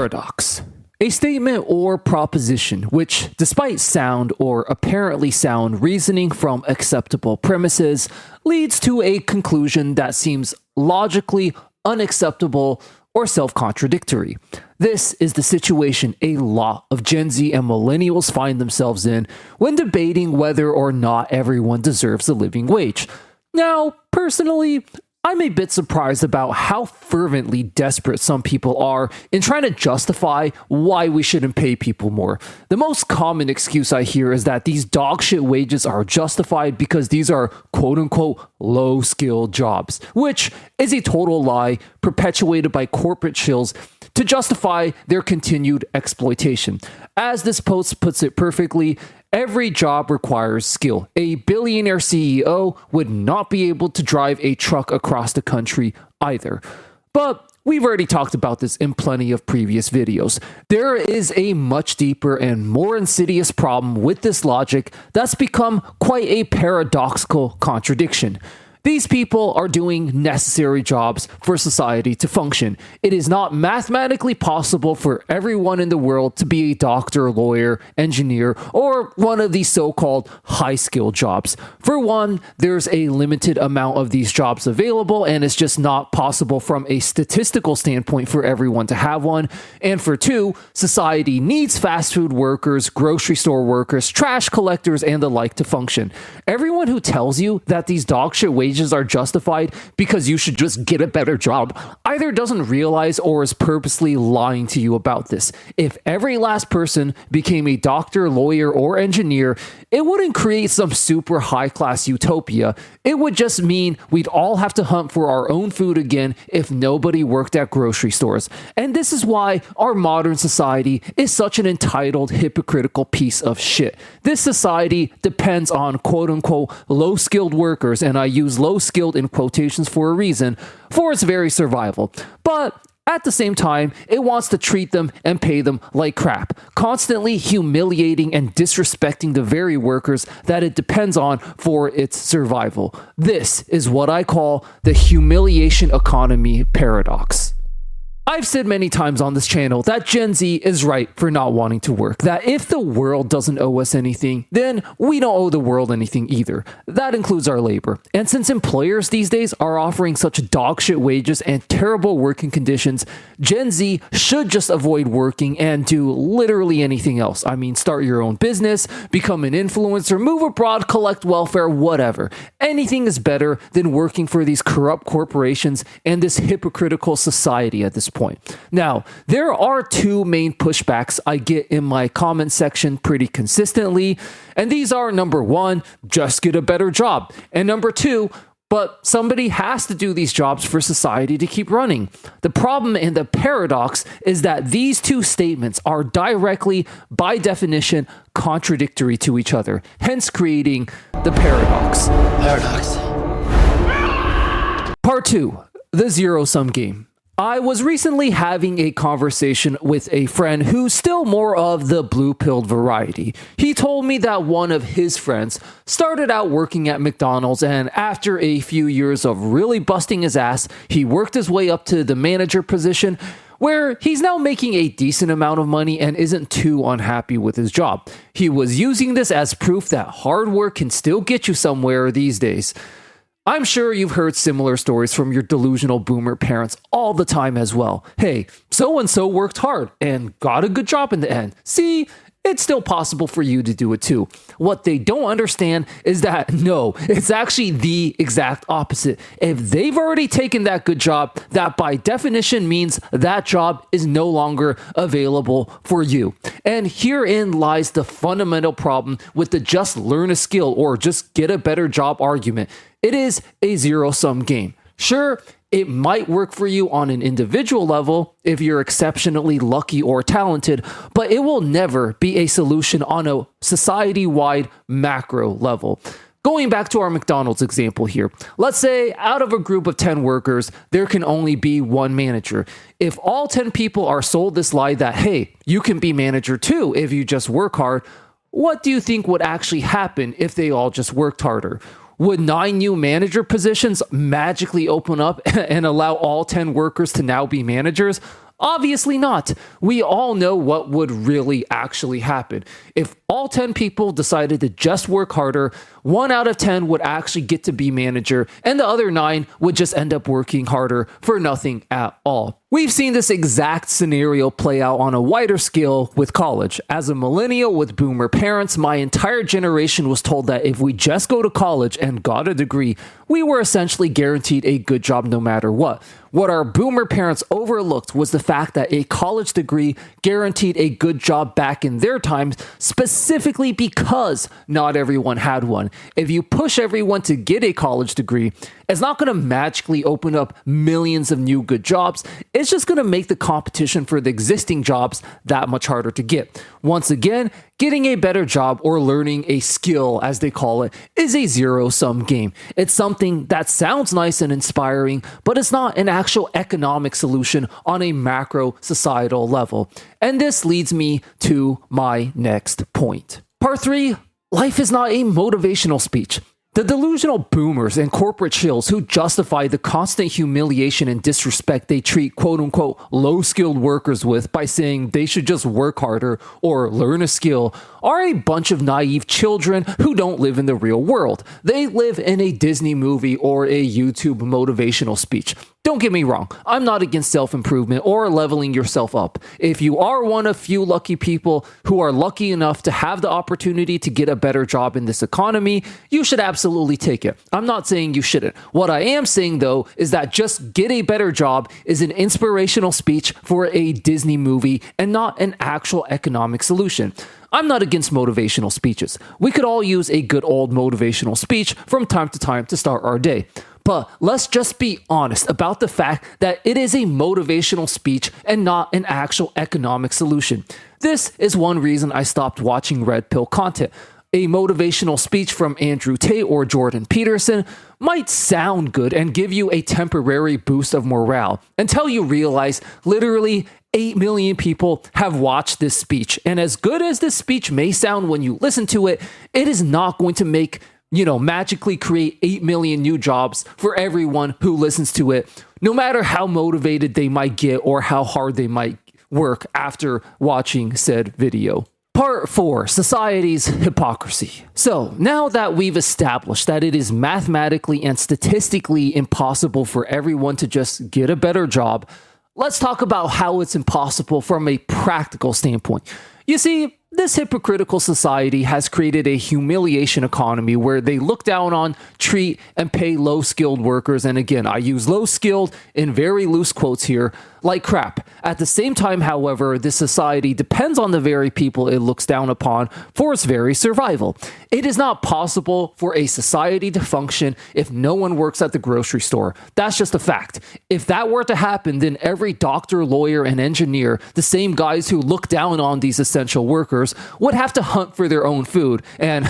Paradox. A statement or proposition which, despite sound or apparently sound reasoning from acceptable premises, leads to a conclusion that seems logically unacceptable or self-contradictory. This is the situation a lot of Gen Z and millennials find themselves in when debating whether or not everyone deserves a living wage. Now, personally, I'm a bit surprised about how fervently desperate some people are in trying to justify why we shouldn't pay people more. The most common excuse I hear is that these dogshit wages are justified because these are quote-unquote low-skilled jobs, which is a total lie perpetuated by corporate shills to justify their continued exploitation. As this post puts it perfectly, every job requires skill. A billionaire CEO would not be able to drive a truck across the country either. But we've already talked about this in plenty of previous videos. There is a much deeper and more insidious problem with this logic that's become quite a paradoxical contradiction. These people are doing necessary jobs for society to function. It is not mathematically possible for everyone in the world to be a doctor, lawyer, engineer, or one of these so-called high-skill jobs. For one, there's a limited amount of these jobs available, and it's just not possible from a statistical standpoint for everyone to have one. And for two, society needs fast food workers, grocery store workers, trash collectors, and the like to function. Everyone who tells you that these dogshit wages are justified because you should just get a better job either doesn't realize or is purposely lying to you about this. If every last person became a doctor, lawyer, or engineer, it wouldn't create some super high-class utopia. It would just mean we'd all have to hunt for our own food again if nobody worked at grocery stores. And this is why our modern society is such an entitled, hypocritical piece of shit. This society depends on quote-unquote low-skilled workers, and I use low-skilled in quotations for a reason, for its very survival. But at the same time, it wants to treat them and pay them like crap, constantly humiliating and disrespecting the very workers that it depends on for its survival. This is what I call the Humiliation Economy Paradox. I've said many times on this channel that Gen Z is right for not wanting to work, that if the world doesn't owe us anything, then we don't owe the world anything either. That includes our labor. And since employers these days are offering such dogshit wages and terrible working conditions, Gen Z should just avoid working and do literally anything else. I mean, start your own business, become an influencer, move abroad, collect welfare, whatever. Anything is better than working for these corrupt corporations and this hypocritical society at this point. Now, there are two main pushbacks I get in my comment section pretty consistently, and these are number one, just get a better job, and number two, but somebody has to do these jobs for society to keep running. The problem and the paradox is that these two statements are directly, by definition, contradictory to each other, hence creating the paradox. Part 2, the zero-sum game. I was recently having a conversation with a friend who's still more of the blue-pilled variety. He told me that one of his friends started out working at McDonald's, and after a few years of really busting his ass, he worked his way up to the manager position, where he's now making a decent amount of money and isn't too unhappy with his job. He was using this as proof that hard work can still get you somewhere these days. I'm sure you've heard similar stories from your delusional boomer parents all the time as well. Hey, so-and-so worked hard and got a good job in the end. See, it's still possible for you to do it too. What they don't understand is that no, it's actually the exact opposite. If they've already taken that good job, that by definition means that job is no longer available for you. And herein lies the fundamental problem with the just learn a skill or just get a better job argument. It is a zero-sum game. Sure, it might work for you on an individual level if you're exceptionally lucky or talented, but it will never be a solution on a society-wide macro level. Going back to our McDonald's example here, let's say out of a group of 10 workers, there can only be one manager. If all 10 people are sold this lie that, hey, you can be manager too if you just work hard, what do you think would actually happen if they all just worked harder? Would 9 new manager positions magically open up and allow all 10 workers to now be managers? Obviously not. We all know what would really actually happen. If all 10 people decided to just work harder, 1 out of 10 would actually get to be manager, and the other 9 would just end up working harder for nothing at all. We've seen this exact scenario play out on a wider scale with college. As a millennial with boomer parents, my entire generation was told that if we just go to college and got a degree, we were essentially guaranteed a good job no matter what. What our boomer parents overlooked was the fact that a college degree guaranteed a good job back in their times, specifically because not everyone had one. If you push everyone to get a college degree, it's not going to magically open up millions of new good jobs. It's just going to make the competition for the existing jobs that much harder to get. Once again, getting a better job or learning a skill, as they call it, is a zero-sum game. It's something that sounds nice and inspiring, but it's not an actual economic solution on a macro societal level. And this leads me to my next point. Part 3, life is not a motivational speech. The delusional boomers and corporate shills who justify the constant humiliation and disrespect they treat quote-unquote low-skilled workers with by saying they should just work harder or learn a skill are a bunch of naive children who don't live in the real world. They live in a Disney movie or a YouTube motivational speech. Don't get me wrong, I'm not against self-improvement or leveling yourself up. If you are one of few lucky people who are lucky enough to have the opportunity to get a better job in this economy, you should absolutely take it. I'm not saying you shouldn't. What I am saying, though, is that just get a better job is an inspirational speech for a Disney movie and not an actual economic solution. I'm not against motivational speeches. We could all use a good old motivational speech from time to time to start our day. But let's just be honest about the fact that it is a motivational speech and not an actual economic solution. This is one reason I stopped watching red pill content. A motivational speech from Andrew Tate or Jordan Peterson might sound good and give you a temporary boost of morale until you realize literally 8 million people have watched this speech. And as good as this speech may sound when you listen to it, it is not going to magically create 8 million new jobs for everyone who listens to it, no matter how motivated they might get or how hard they might work after watching said video. Part 4, society's hypocrisy. So now that we've established that it is mathematically and statistically impossible for everyone to just get a better job, let's talk about how it's impossible from a practical standpoint. You see, this hypocritical society has created a humiliation economy where they look down on, treat, and pay low-skilled workers, and again, I use low-skilled in very loose quotes here, like crap. At the same time, however, this society depends on the very people it looks down upon for its very survival. It is not possible for a society to function if no one works at the grocery store. That's just a fact. If that were to happen, then every doctor, lawyer, and engineer, the same guys who look down on these essential workers, would have to hunt for their own food. And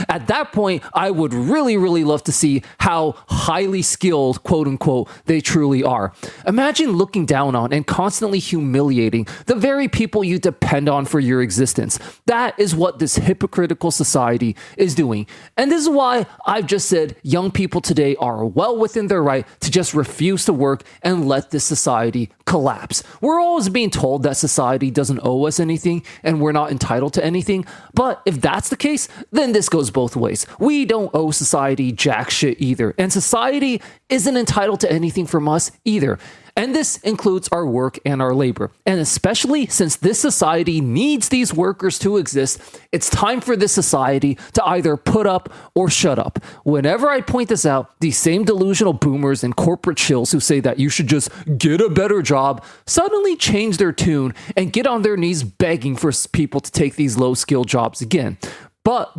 at that point, I would really love to see how highly skilled, quote unquote, they truly are. Imagine looking down on and constantly humiliating the very people you depend on for your existence. That is what this hypocritical society is doing. And this is why I've just said young people today are well within their right to just refuse to work and let this society collapse. We're always being told that society doesn't owe us anything and we're not entitled to anything. But if that's the case, then this goes both ways. We don't owe society jack shit either. And society isn't entitled to anything from us either. And this includes our work and our labor. And especially since this society needs these workers to exist, it's time for this society to either put up or shut up. Whenever I point this out, these same delusional boomers and corporate shills who say that you should just get a better job suddenly change their tune and get on their knees begging for people to take these low-skill jobs again. But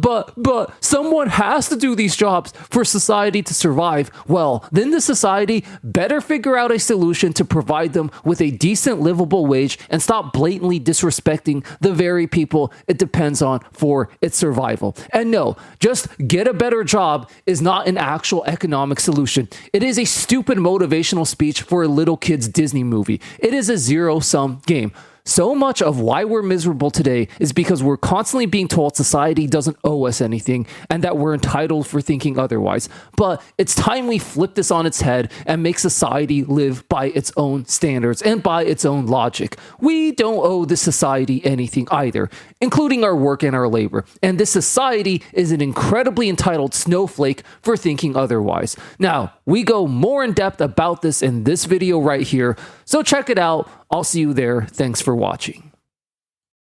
someone has to do these jobs for society to survive. Well, then the society better figure out a solution to provide them with a decent livable wage and stop blatantly disrespecting the very people it depends on for its survival. And no, just get a better job is not an actual economic solution. It is a stupid motivational speech for a little kid's Disney movie. It is a zero-sum game. So much of why we're miserable today is because we're constantly being told society doesn't owe us anything and that we're entitled for thinking otherwise. But it's time we flip this on its head and make society live by its own standards and by its own logic. We don't owe this society anything either, including our work and our labor. And this society is an incredibly entitled snowflake for thinking otherwise. Now, we go more in depth about this in this video right here, so check it out. I'll see you there. Thanks for watching.